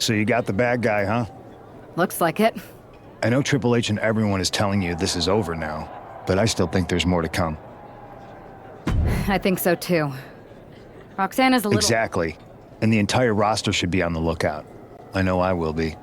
So you got the bad guy, huh? Looks like it. I know Triple H and everyone is telling you this is over now, but I still think there's more to come. I think so too. Roxanne is a little... Exactly. And the entire roster should be on the lookout. I know I will be.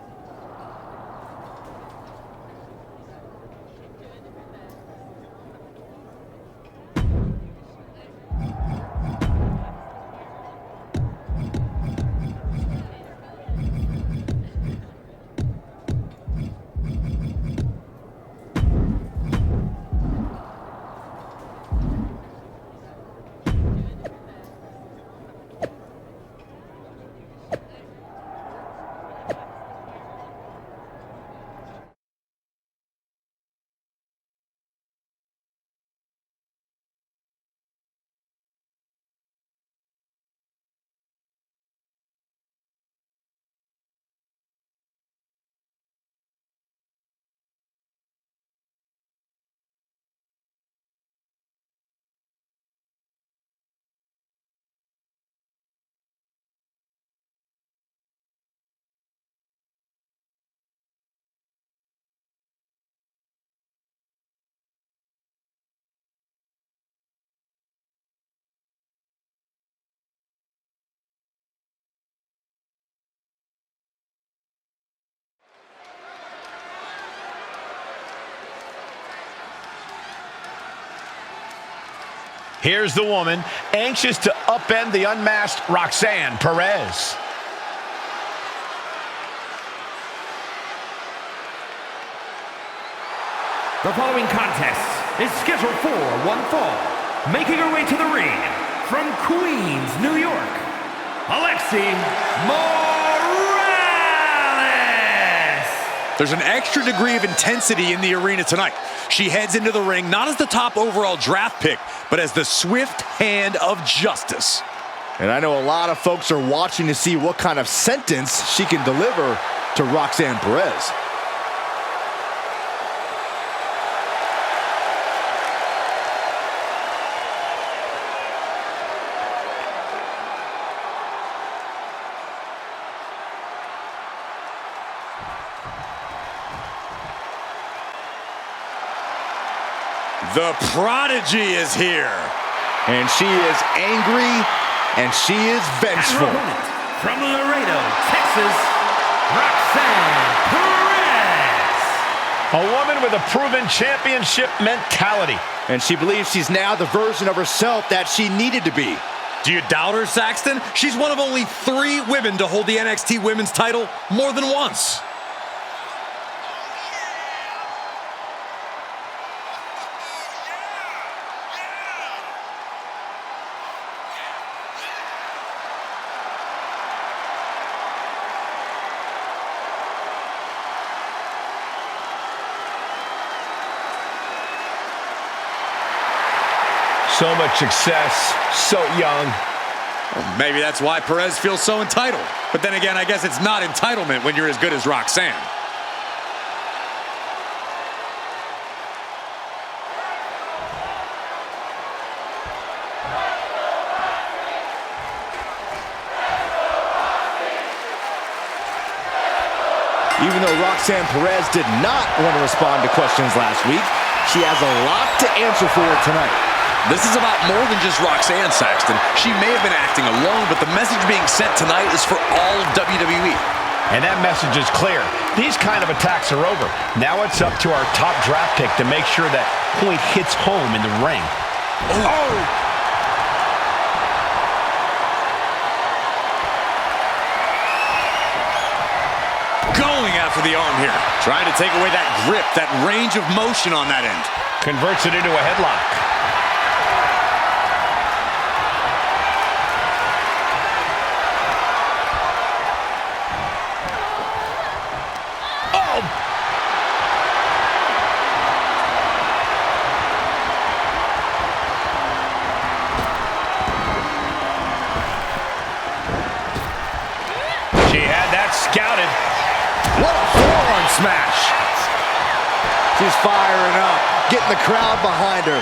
Here's the woman, anxious to upend the unmasked Roxanne Perez. The following contest is scheduled for one fall. Making her way to the ring from Queens, New York, Alexi Morales! There's an extra degree of intensity in the arena tonight. She heads into the ring not as the top overall draft pick, but as the swift hand of justice. And I know a lot of folks are watching to see what kind of sentence she can deliver to Roxanne Perez. The prodigy is here. And she is angry, and she is vengeful. And her opponent from Laredo, Texas, Roxanne Perez. A woman with a proven championship mentality. And she believes she's now the version of herself that she needed to be. Do you doubt her, Saxton? She's one of only 3 women to hold the NXT Women's title more than once. So much success, so young. Well, maybe that's why Perez feels so entitled. But then again, I guess it's not entitlement when you're as good as Roxanne. Even though Roxanne Perez did not want to respond to questions last week, she has a lot to answer for tonight. This is about more than just Roxanne, Saxton. She may have been acting alone, but the message being sent tonight is for all of WWE. And that message is clear. These kind of attacks are over. Now it's up to our top draft pick to make sure that point hits home in the ring. Oh! Going after the arm here. Trying to take away that grip, that range of motion on that end. Converts it into a headlock. Scouted. What a forearm smash. She's firing up, getting the crowd behind her.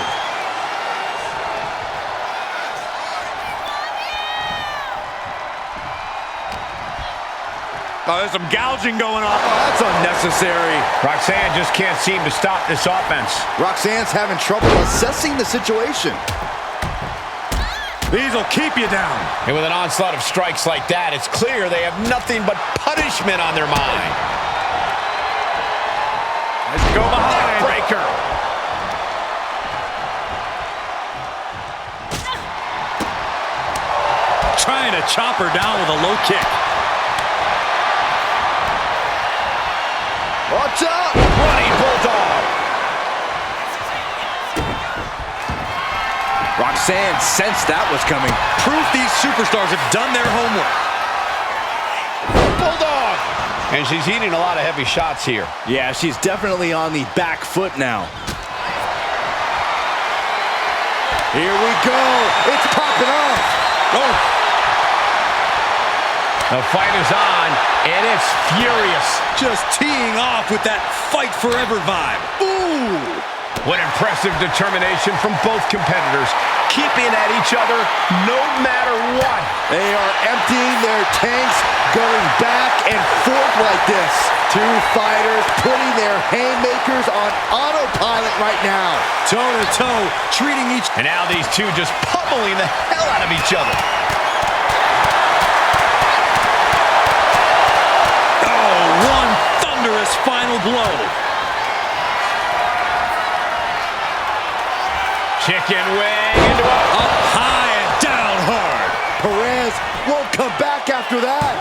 Oh, there's some gouging going on. Oh, that's unnecessary. Roxanne just can't seem to stop this offense. Roxanne's having trouble assessing the situation. These will keep you down. And with an onslaught of strikes like that, it's clear they have nothing but punishment on their mind. Let's go behind. Breaker. Trying to chop her down with a low kick. Watch out! Running Bulldog. Roxanne sensed that was coming. Proof these superstars have done their homework. Bulldog. And she's eating a lot of heavy shots here. Yeah, she's definitely on the back foot now. Here we go. It's popping off. Oh. The fight is on, and it's furious. Just teeing off with that fight forever vibe. Ooh! What impressive determination from both competitors, keeping at each other no matter what. They are emptying their tanks, going back and forth like this. Two fighters putting their haymakers on autopilot right now. Toe to toe, treating each... And now these two just pummeling the hell out of each other. Oh, one thunderous final blow. Chicken wing into a... Up high and down hard. Perez won't come back after that.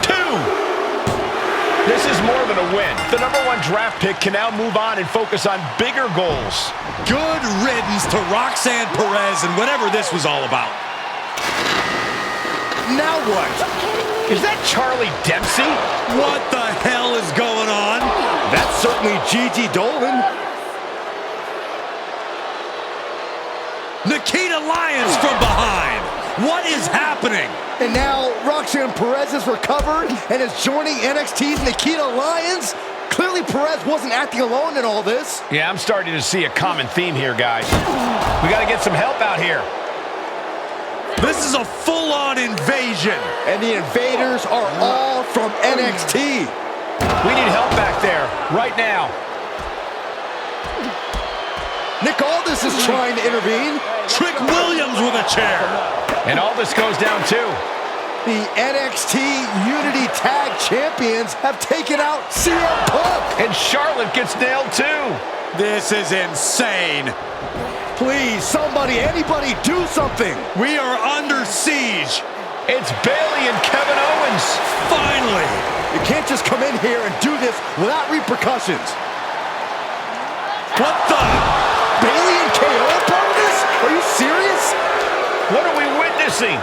2. This is more than a win. The #1 draft pick can now move on and focus on bigger goals. Good riddance to Roxanne Perez and whatever this was all about. Now what? Is that Charlie Dempsey? What the hell is going on? That's certainly Gigi Dolan. Nikita Lyons from behind. What is happening? And now Roxanne Perez has recovered and is joining NXT's Nikita Lyons. Clearly Perez wasn't acting alone in all this. Yeah, I'm starting to see a common theme here, guys. We got to get some help out here. This is a full-on invasion. And the invaders are all from NXT. We need help back there, right now. Nick Aldis is trying to intervene. Trick Williams with a chair. And all this goes down, too. The NXT Unity Tag Champions have taken out CM Punk. And Charlotte gets nailed, too. This is insane. Please, somebody, anybody, do something. We are under siege. It's Bayley and Kevin Owens. Finally. You can't just come in here and do this without repercussions. What the? Bayley and KO are part of this? Are you serious? What are we witnessing?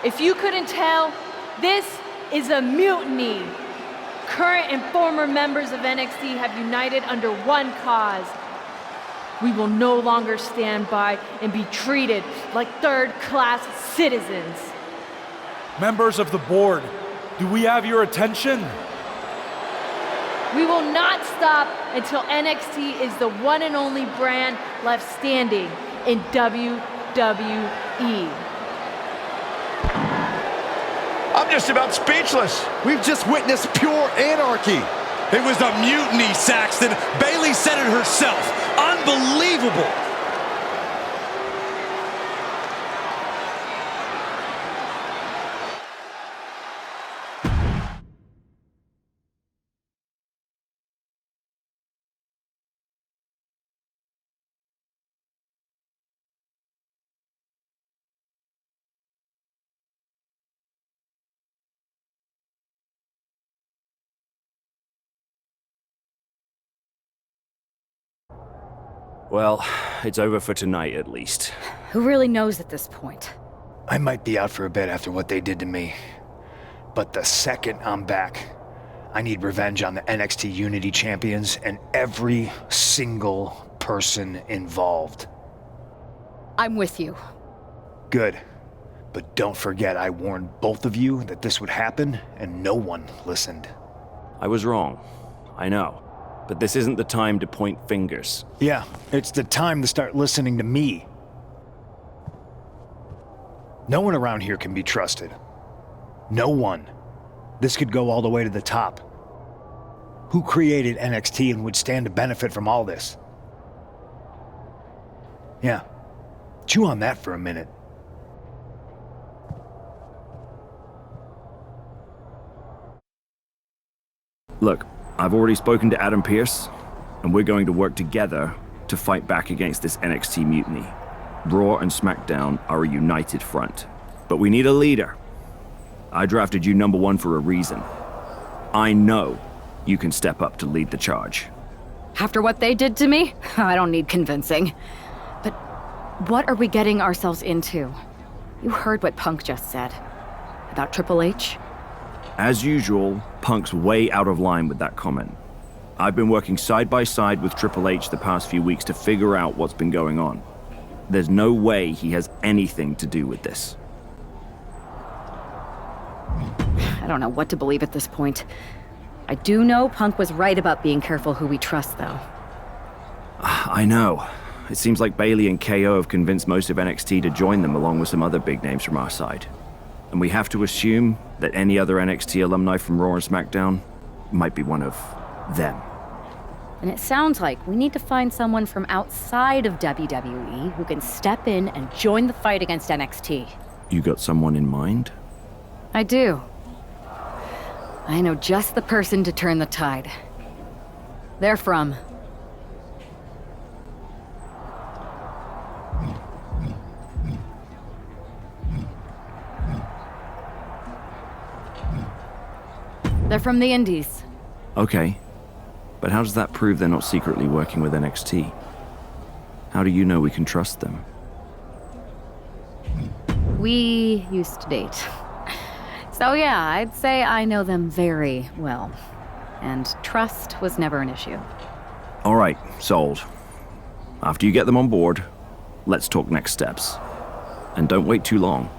If you couldn't tell, this is a mutiny. Current and former members of NXT have united under one cause. We will no longer stand by and be treated like third-class citizens. Members of the board, do we have your attention? We will not stop until NXT is the one and only brand left standing in WWE. I'm just about speechless. We've just witnessed pure anarchy. It was a mutiny, Saxton. Bayley said it herself. Unbelievable. Well, it's over for tonight at least. Who really knows at this point? I might be out for a bit after what they did to me. But the second I'm back, I need revenge on the NXT Unity Champions and every single person involved. I'm with you. Good. But don't forget I warned both of you that this would happen, and no one listened. I was wrong. I know. But this isn't the time to point fingers. Yeah, it's the time to start listening to me. No one around here can be trusted. No one. This could go all the way to the top. Who created NXT and would stand to benefit from all this? Yeah. Chew on that for a minute. Look, I've already spoken to Adam Pearce, and we're going to work together to fight back against this NXT mutiny. Raw and SmackDown are a united front, but we need a leader. I drafted you number one for a reason. I know you can step up to lead the charge. After what they did to me, I don't need convincing. But what are we getting ourselves into? You heard what Punk just said. About Triple H? As usual, Punk's way out of line with that comment. I've been working side by side with Triple H the past few weeks to figure out what's been going on. There's no way he has anything to do with this. I don't know what to believe at this point. I do know Punk was right about being careful who we trust, though. I know. It seems like Bayley and KO have convinced most of NXT to join them along with some other big names from our side. And we have to assume that any other NXT alumni from Raw and SmackDown might be one of them. And it sounds like we need to find someone from outside of WWE who can step in and join the fight against NXT. You got someone in mind? I do. I know just the person to turn the tide. They're from... They're from the Indies. Okay. But how does that prove they're not secretly working with NXT? How do you know we can trust them? We used to date. So yeah, I'd say I know them very well. And trust was never an issue. All right, sold. After you get them on board, let's talk next steps. And don't wait too long.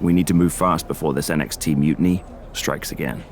We need to move fast before this NXT mutiny strikes again.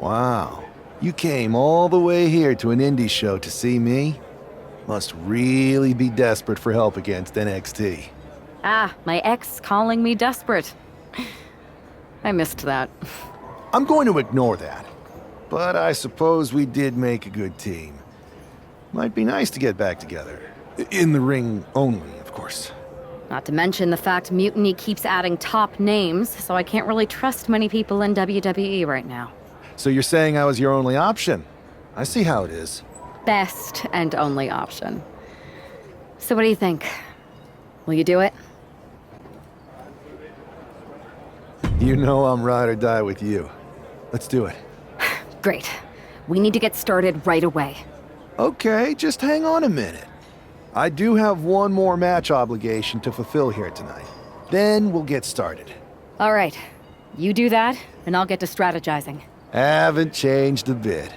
Wow. You came all the way here to an indie show to see me? Must really be desperate for help against NXT. Ah, my ex calling me desperate. I missed that. I'm going to ignore that. But I suppose we did make a good team. Might be nice to get back together. In the ring only, of course. Not to mention the fact Mutiny keeps adding top names, so I can't really trust many people in WWE right now. So you're saying I was your only option? I see how it is. Best and only option. So what do you think? Will you do it? You know I'm ride or die with you. Let's do it. Great. We need to get started right away. Okay, just hang on a minute. I do have one more match obligation to fulfill here tonight. Then we'll get started. All right. You do that, and I'll get to strategizing. Haven't changed a bit.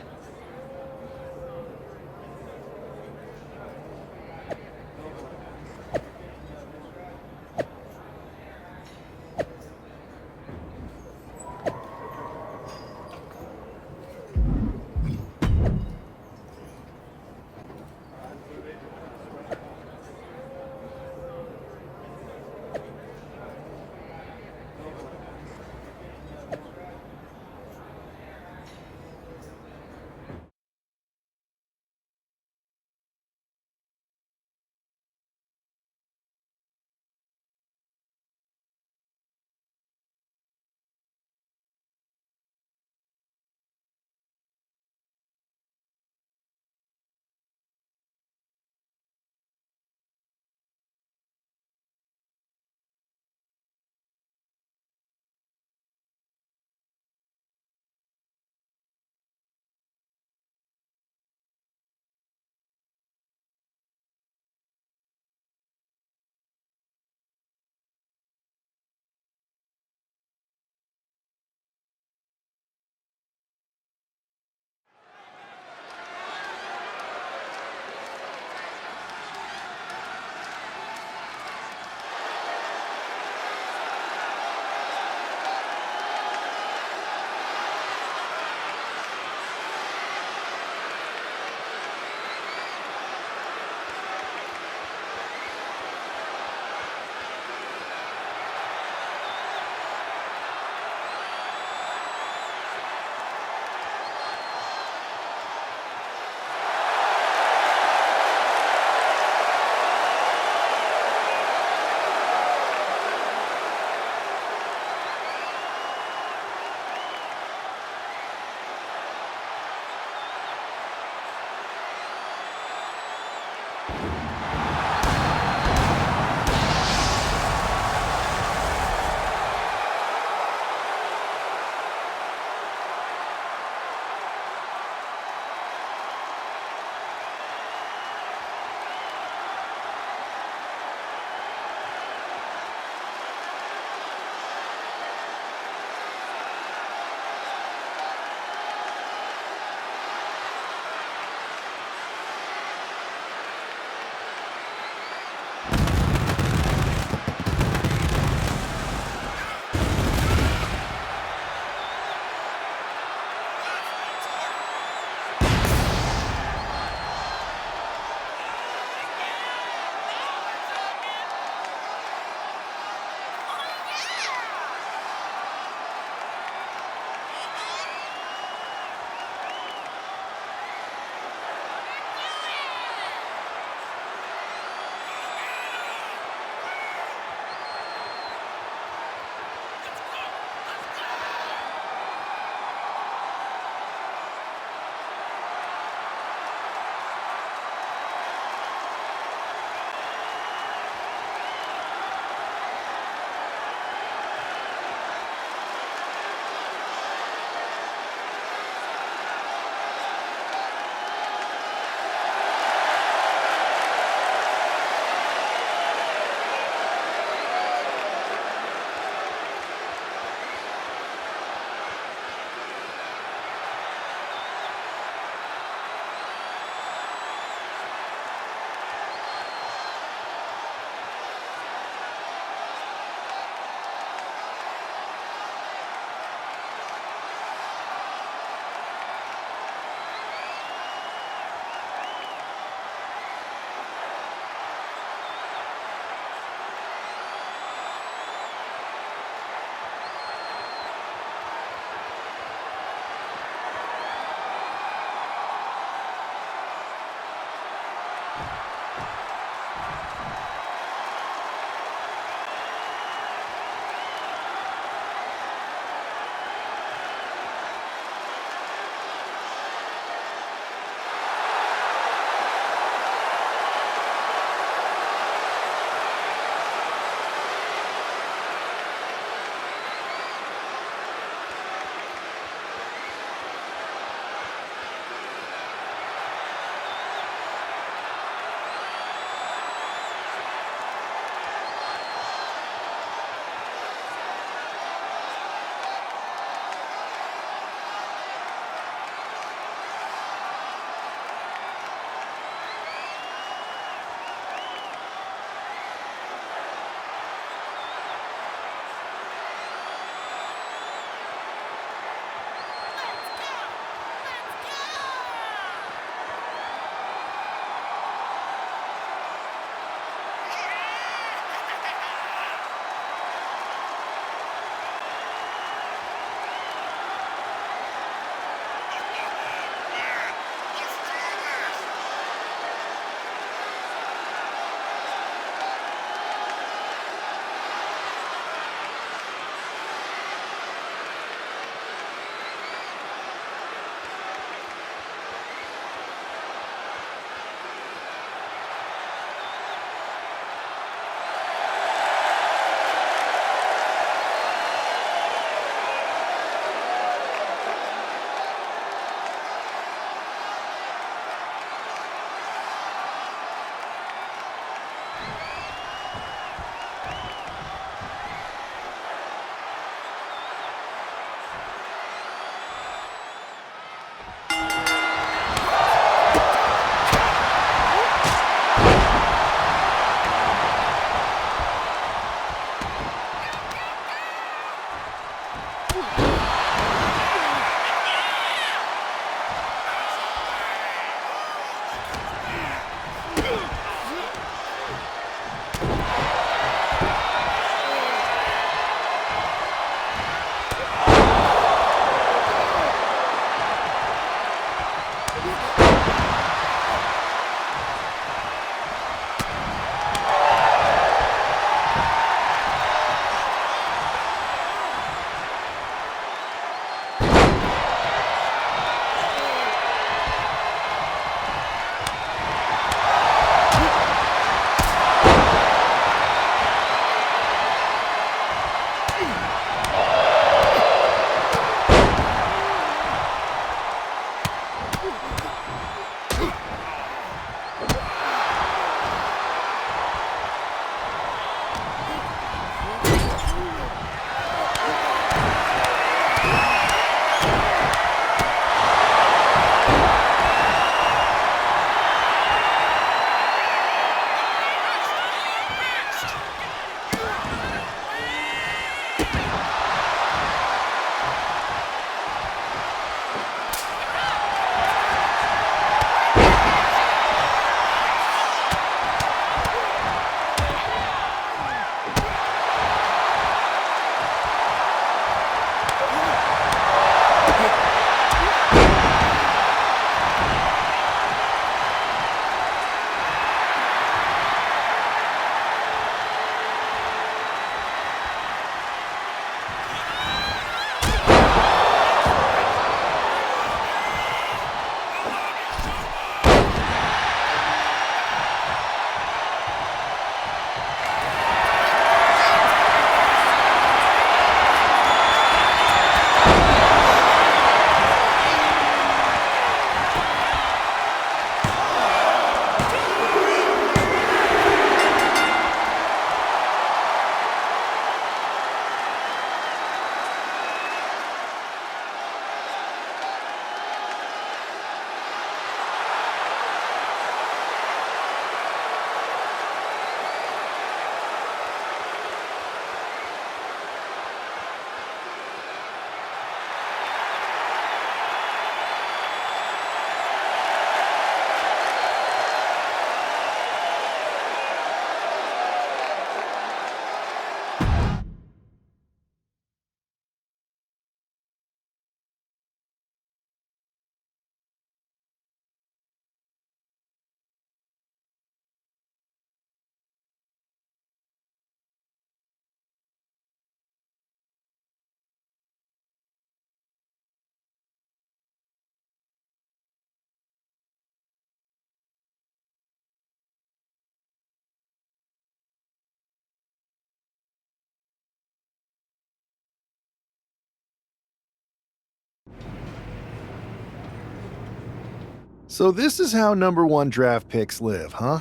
So this is how number 1 draft picks live, huh?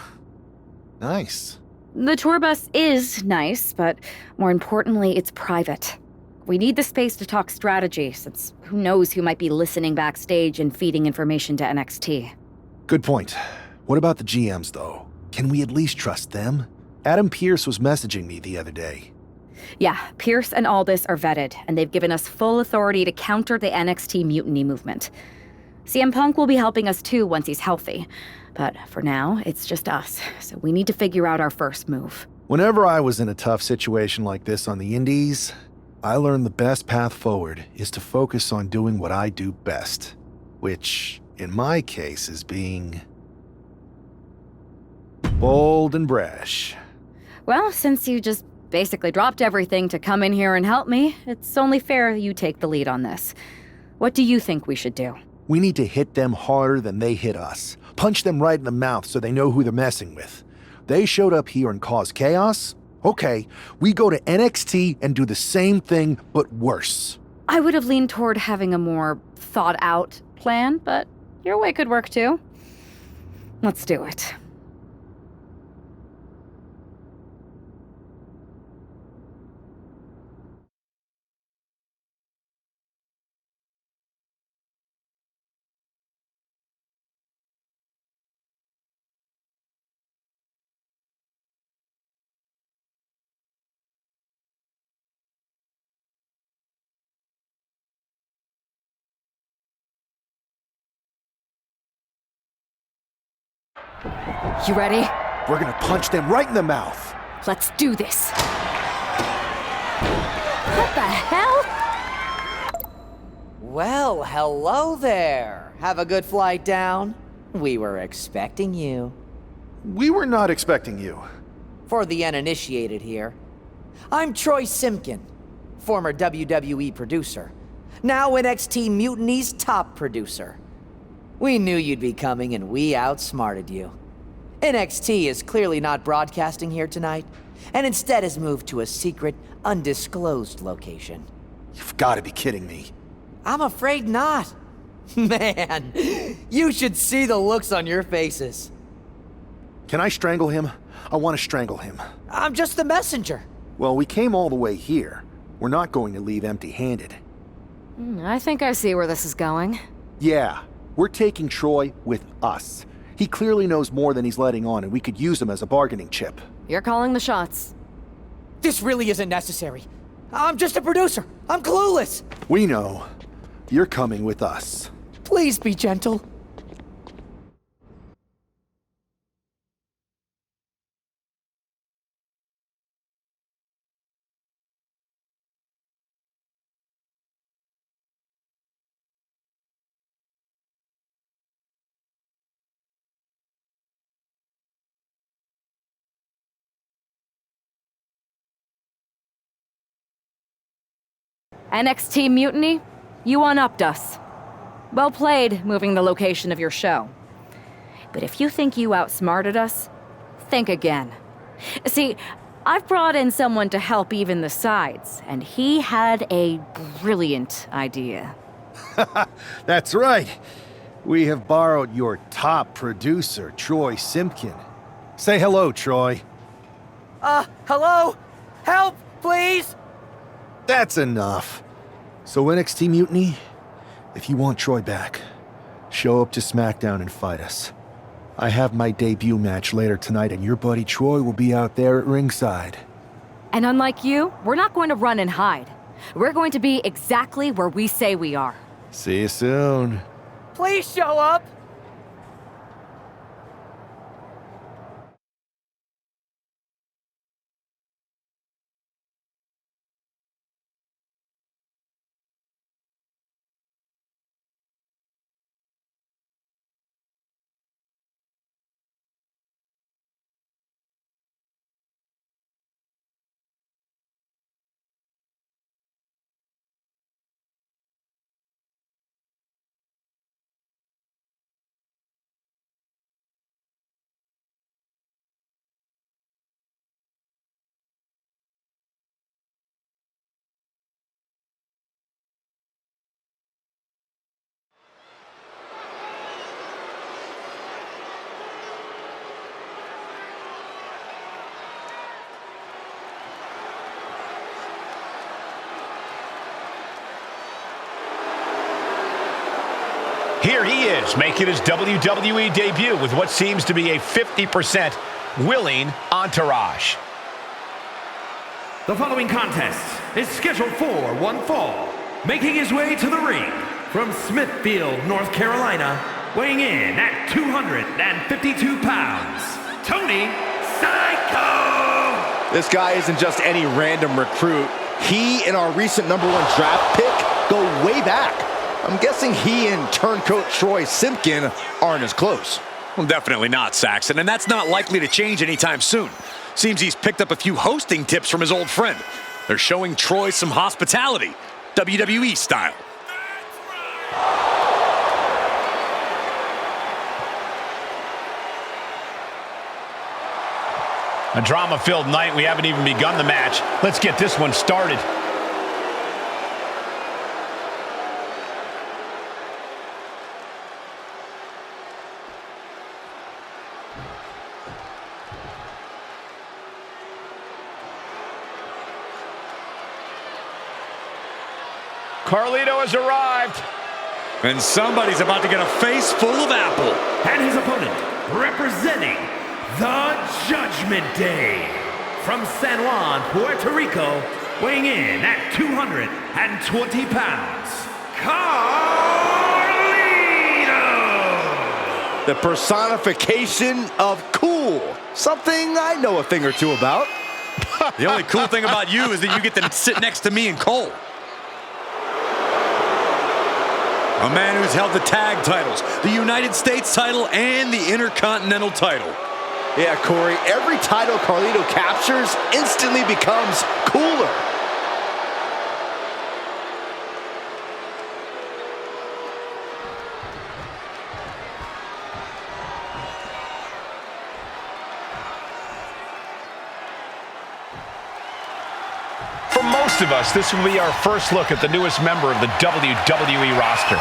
Nice. The tour bus is nice, but more importantly, it's private. We need the space to talk strategy, since who knows who might be listening backstage and feeding information to NXT. Good point. What about the GMs, though? Can we at least trust them? Adam Pearce was messaging me the other day. Yeah, Pierce and Aldis are vetted, and they've given us full authority to counter the NXT mutiny movement. CM Punk will be helping us too once he's healthy, but for now, it's just us, so we need to figure out our first move. Whenever I was in a tough situation like this on the Indies, I learned the best path forward is to focus on doing what I do best, which, in my case, is being bold and brash. Well, since you just basically dropped everything to come in here and help me, it's only fair you take the lead on this. What do you think we should do? We need to hit them harder than they hit us. Punch them right in the mouth so they know who they're messing with. They showed up here and caused chaos? Okay, we go to NXT and do the same thing, but worse. I would have leaned toward having a more thought-out plan, but your way could work too. Let's do it. You ready? We're gonna punch them right in the mouth. Let's do this. What the hell? Well, hello there. Have a good flight down. We were expecting you. We were not expecting you. For the uninitiated here, I'm Troy Simkin, former WWE producer, now NXT Mutiny's top producer. We knew you'd be coming and we outsmarted you. NXT is clearly not broadcasting here tonight, and instead has moved to a secret, undisclosed location. You've got to be kidding me. I'm afraid not. Man, you should see the looks on your faces. Can I strangle him? I want to strangle him. I'm just the messenger. Well, we came all the way here. We're not going to leave empty-handed. I think I see where this is going. Yeah, we're taking Troy with us. He clearly knows more than he's letting on, and we could use him as a bargaining chip. You're calling the shots. This really isn't necessary. I'm just a producer. I'm clueless. We know. You're coming with us. Please be gentle. NXT Mutiny, you one-upped us. Well played, moving the location of your show. But if you think you outsmarted us, think again. See, I've brought in someone to help even the sides, and he had a brilliant idea. That's right. We have borrowed your top producer, Troy Simpkin. Say hello, Troy. Hello? Help, please? That's enough. So NXT Mutiny, if you want Troy back, show up to SmackDown and fight us. I have my debut match later tonight, and your buddy Troy will be out there at ringside. And unlike you, we're not going to run and hide. We're going to be exactly where we say we are. See you soon. Please show up. Here he is, making his WWE debut with what seems to be a 50% willing entourage. The following contest is scheduled for one fall. Making his way to the ring from Smithfield, North Carolina, weighing in at 252 pounds, Tony Psycho! This guy isn't just any random recruit. He and our recent #1 draft pick go way back. I'm guessing he and turncoat Troy Simpkin aren't as close. Well, definitely not, Saxon, and that's not likely to change anytime soon. Seems he's picked up a few hosting tips from his old friend. They're showing Troy some hospitality, WWE style. A drama-filled night. We haven't even begun the match. Let's get this one started. Carlito has arrived. And somebody's about to get a face full of apple. And his opponent, representing the Judgment Day, from San Juan, Puerto Rico, weighing in at 220 pounds, Carlito! The personification of cool. Something I know a thing or two about. The only cool thing about you is that you get to sit next to me and Cole. A man who's held the tag titles, the United States title, and the Intercontinental title. Yeah, Corey, every title Carlito captures instantly becomes cooler. For most of us, this will be our first look at the newest member of the WWE roster.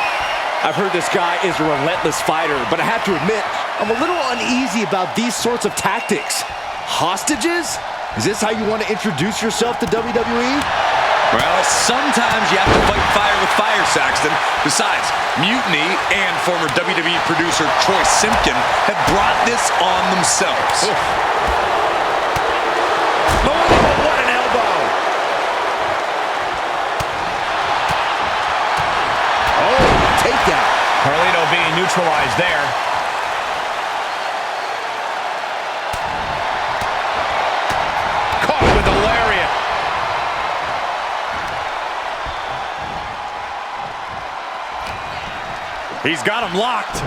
I've heard this guy is a relentless fighter, but I have to admit, I'm a little uneasy about these sorts of tactics. Hostages? Is this how you want to introduce yourself to WWE? Well, sometimes you have to fight fire with fire, Saxton. Besides, Mutiny and former WWE producer Troy Simpkin have brought this on themselves. Oh, what an elbow! Takedown. Carlito being neutralized there. Caught with a lariat. He's got him locked.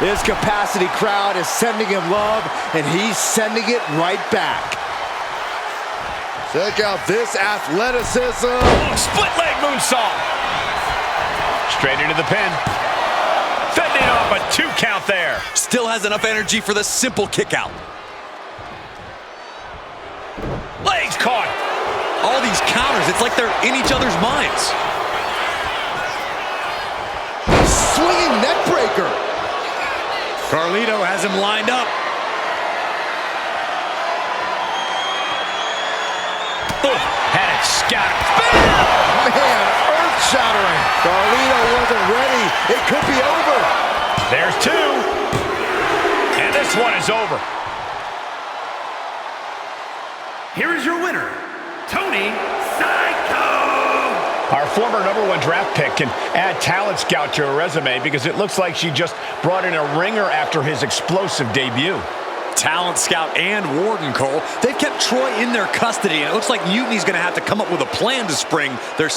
This capacity crowd is sending him love, and he's sending it right back. Check out this athleticism. Oh, split leg moonsault. Straight into the pin. Fending off a 2 count there. Still has enough energy for the simple kick out. Legs caught. All these counters, it's like they're in each other's minds. Swinging neck breaker. Carlito has him lined up. Had it scattered. Man, earth-shattering. Carlito wasn't ready. It could be over. There's 2. And this one is over. Here is your winner, Tony Psycho! Our former #1 draft pick can add talent scout to her resume because it looks like she just brought in a ringer after his explosive debut. Talent scout and Warden, Cole. They've kept Troy in their custody, and it looks like Mutiny's going to have to come up with a plan to spring their...